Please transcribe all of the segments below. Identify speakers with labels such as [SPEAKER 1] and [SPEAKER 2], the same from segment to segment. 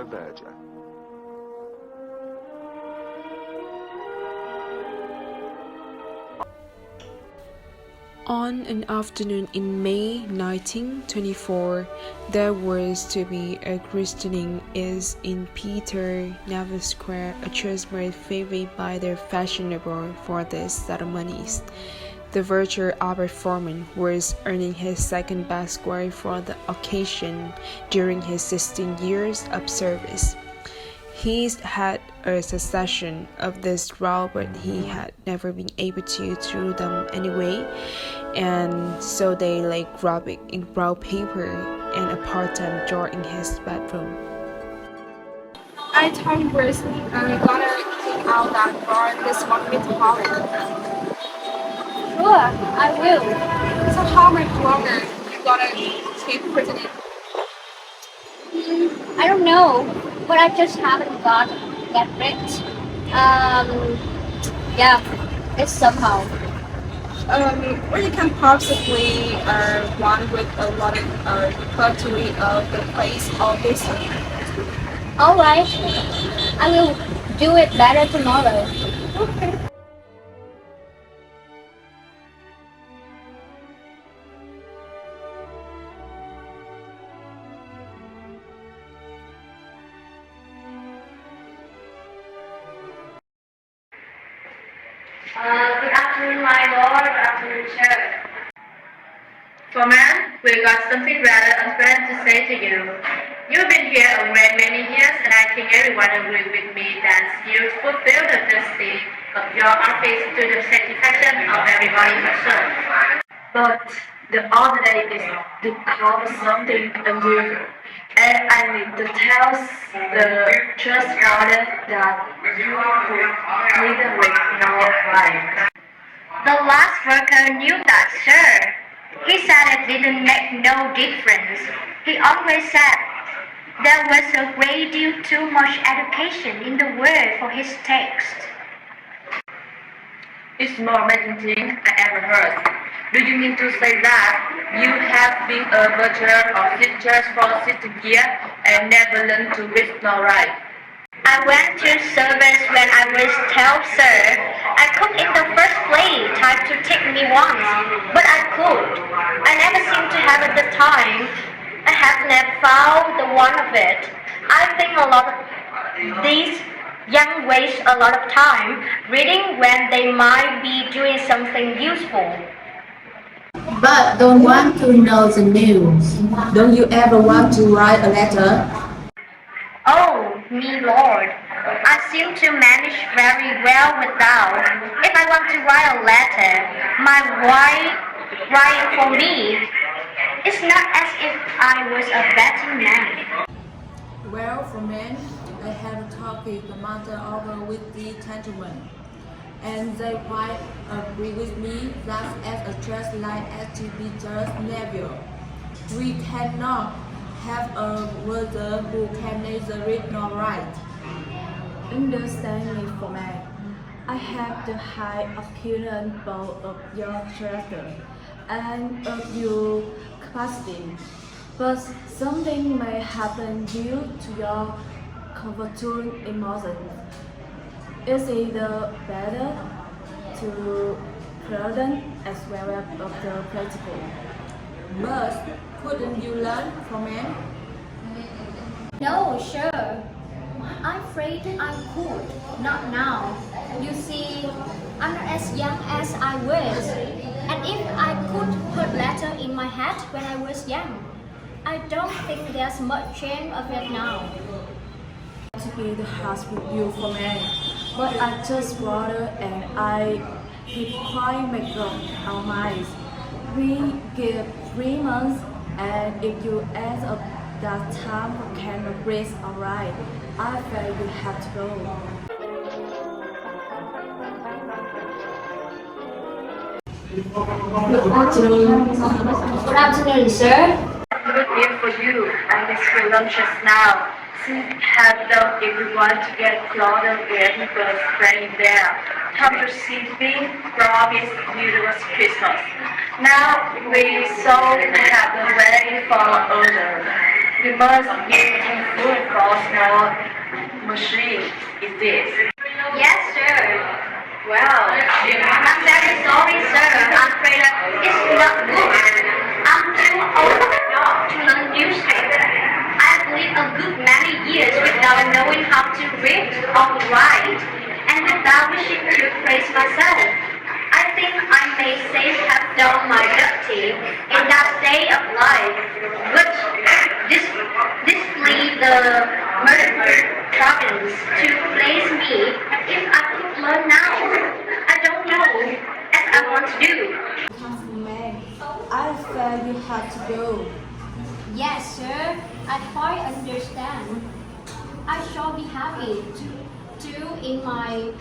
[SPEAKER 1] inveja.
[SPEAKER 2] On an afternoon in May 1924, there was to be a christening in Peter Naval Square, a church made favorite by the fashionable for the ceremonies. The virtual Albert Foreman was earning his second best score for the occasion during his 16 years of service. He's had a succession of this role, but he had never been able to do them anyway, and so they lay graphic in brown paper and a part-time drawer in his bedroom.
[SPEAKER 3] I told Grace gonna take out that drawer this morning to Holland.
[SPEAKER 4] Sure, I will.
[SPEAKER 3] So how much longer you gonna keep putting it?
[SPEAKER 4] I don't know, but I just haven't got that rich. Yeah, it's somehow.
[SPEAKER 3] Or you can possibly one with a lot of pottery of the place obviously.
[SPEAKER 4] All right, I will do it better tomorrow.
[SPEAKER 3] Okay.
[SPEAKER 5] Good afternoon, my lord. Good afternoon, sir. Foreman, we got something rather unpleasant to say to you. You've been here a great many years, and I think everyone agrees with me that you fulfill the duty of your office to the satisfaction of everybody concerned.
[SPEAKER 6] But the other day is to call something unusual, and I need to tell the trust order that you could neither with nor right.
[SPEAKER 5] The last worker knew that, sir. He said it didn't make no difference. He always said there was a great deal too much education in the world for his taste.
[SPEAKER 6] It's more amazing thing I ever heard. Do you mean to say that you have been a butcher of teachers for 60 years and never learned to read nor write?
[SPEAKER 5] I went to service when I was 12, sir. I could in the first place tried to take me once, but I could. I never seemed to have the time. I have never found the one of it. I think a lot of these young waste a lot of time reading when they might be doing something useful.
[SPEAKER 7] But don't want to know the news. Don't you ever want to write a letter?
[SPEAKER 5] Oh, me lord, I seem to manage very well without. If I want to write a letter, my wife write for me. It's not as if I was a better man.
[SPEAKER 7] Well, for men, I have a talk with the matter over with the gentlemen, and they quite agree with me that as a church like Peter's Neville, we cannot have a worker who can neither read nor write.
[SPEAKER 8] Understand me, for me. I have the high opinion both of your character and of your capacity, but something may happen due to your converting emotions. Is it better to prudent as well as of the practical?
[SPEAKER 7] But couldn't you learn from men?
[SPEAKER 4] No, sure. I'm afraid I could. Not now. You see, I'm not as young as I was. And if I could put letter in my head when I was young, I don't think there's much chance of it now.
[SPEAKER 8] To be the house with you, for me, but I just brother and I did quite make up our minds. We give 3 months, and if you end up that time can raise alright, I feel you have to go.
[SPEAKER 7] Good afternoon.
[SPEAKER 4] Good afternoon, sir.
[SPEAKER 6] Good year for you. I guess for lunches now. Since have done if you want to get closer with because playing there. Time to see me promise beautiful Christmas. Now we so have the ready for order. You must be influenced for small machine. Is this?
[SPEAKER 5] Yes, sir.
[SPEAKER 6] Well,
[SPEAKER 5] I'm very sorry, sir. I'm afraid it's not good. I'm too old to learn new tricks. I've lived a good many years without knowing how to read or write, and without wishing to praise myself. I think I may say have done my duty in that state of life, which displeased the murdered province to place me. If I could learn now, I don't know, as I want to do.
[SPEAKER 8] Man, I feel you have to go.
[SPEAKER 4] Yes, sir. I quite understand. I shall be happy to in my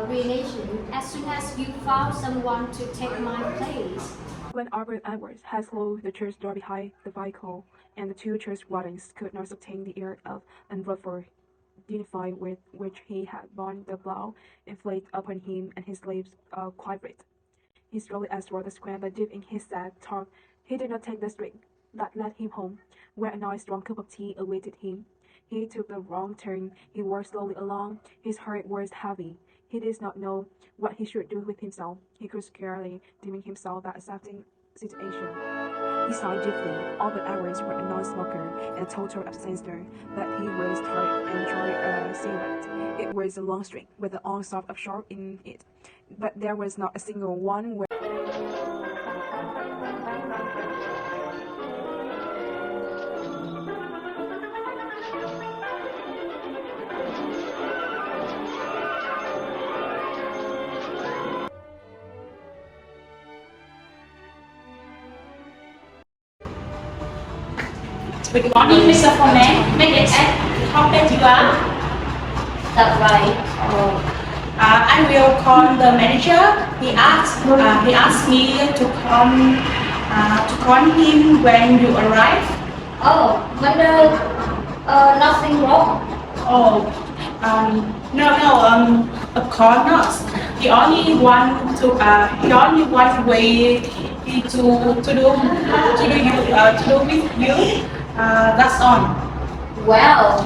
[SPEAKER 4] relation as soon as you found someone to take my place.
[SPEAKER 2] When Albert Edwards had closed the church door behind the vehicle, and the two church wardens could not sustain the air of unruffled dignity with which he had borne the blow inflicted upon him, and his lips quivered. He slowly explored the square, but deep in his sad thought, he did not take the street that led him home, where a nice strong cup of tea awaited him. He took the wrong turn. He walked slowly along. His heart was heavy. He did not know what he should do with himself. He could scarcely deem himself that accepting situation. He sighed deeply. Albert Edwards was a non-smoker and a total abstainer, but he was tired and enjoyed a cigarette. It was a long string with an ounce of sharp in it, but there was not a single one where
[SPEAKER 1] Good morning, Mr. Foreman. May I ask how late you are?
[SPEAKER 4] That's right.
[SPEAKER 1] I will call the manager. He asked me to call him when you arrive.
[SPEAKER 4] Oh, wonder nothing wrong.
[SPEAKER 1] Oh, no, of course not. He only want way to do with you. That's all.
[SPEAKER 4] Well,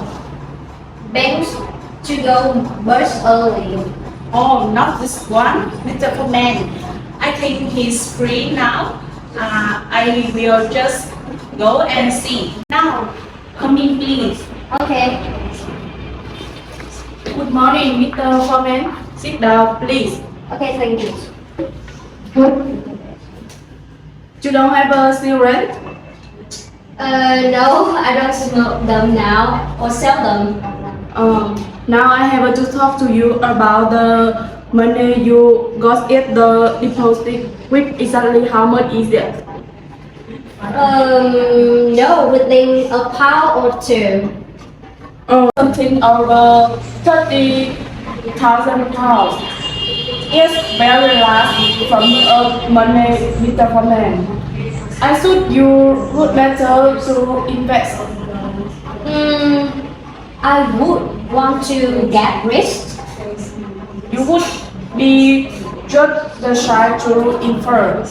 [SPEAKER 4] banks to go burst early.
[SPEAKER 1] Oh, not this one, Mr. Foreman. I think he's free now. I will just go and see. Now, come in, please.
[SPEAKER 4] Okay.
[SPEAKER 8] Good morning, Mr. Foreman.
[SPEAKER 1] Sit down, please.
[SPEAKER 4] Okay, thank you.
[SPEAKER 8] You don't have a cigarette?
[SPEAKER 4] No, I don't smoke them now or sell them.
[SPEAKER 8] Now I have to talk to you about the money you got at the deposit. With exactly how much is it?
[SPEAKER 4] No, within a pound or two.
[SPEAKER 8] Something over 30,000 pounds. It's very large from money, Mr. Foreman. I should you would better to invest.
[SPEAKER 4] I would want to get rich.
[SPEAKER 8] You would be just the shy to infer.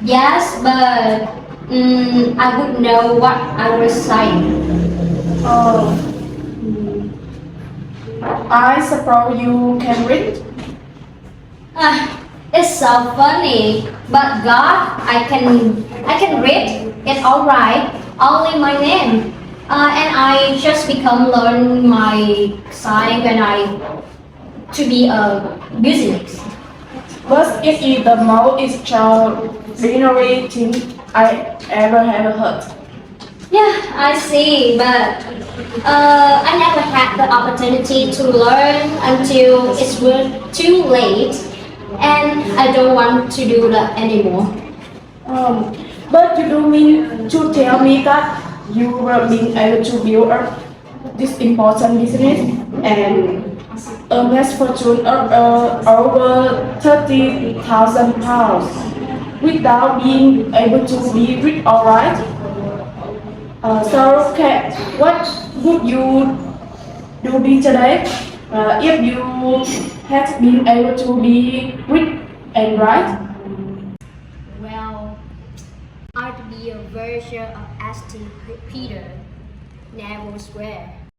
[SPEAKER 4] Yes, but I would know what I was saying.
[SPEAKER 8] I suppose you can read.
[SPEAKER 4] It's so funny, but God, I can read it all right. Only my name, and I just learn my sign when I to be a business.
[SPEAKER 8] But it is the most extraordinary thing I ever have heard.
[SPEAKER 4] Yeah, I see, but I never had the opportunity to learn until it's too late, and I don't want to do that anymore.
[SPEAKER 8] But you don't mean to tell me that you were being able to build up this important business and a mass fortune of over 30,000 pounds without being able to be rich, alright? So, okay, what would you do today if you had been able to be rich and right?
[SPEAKER 4] Well, I'd be a version of St. Peter, Naval Square.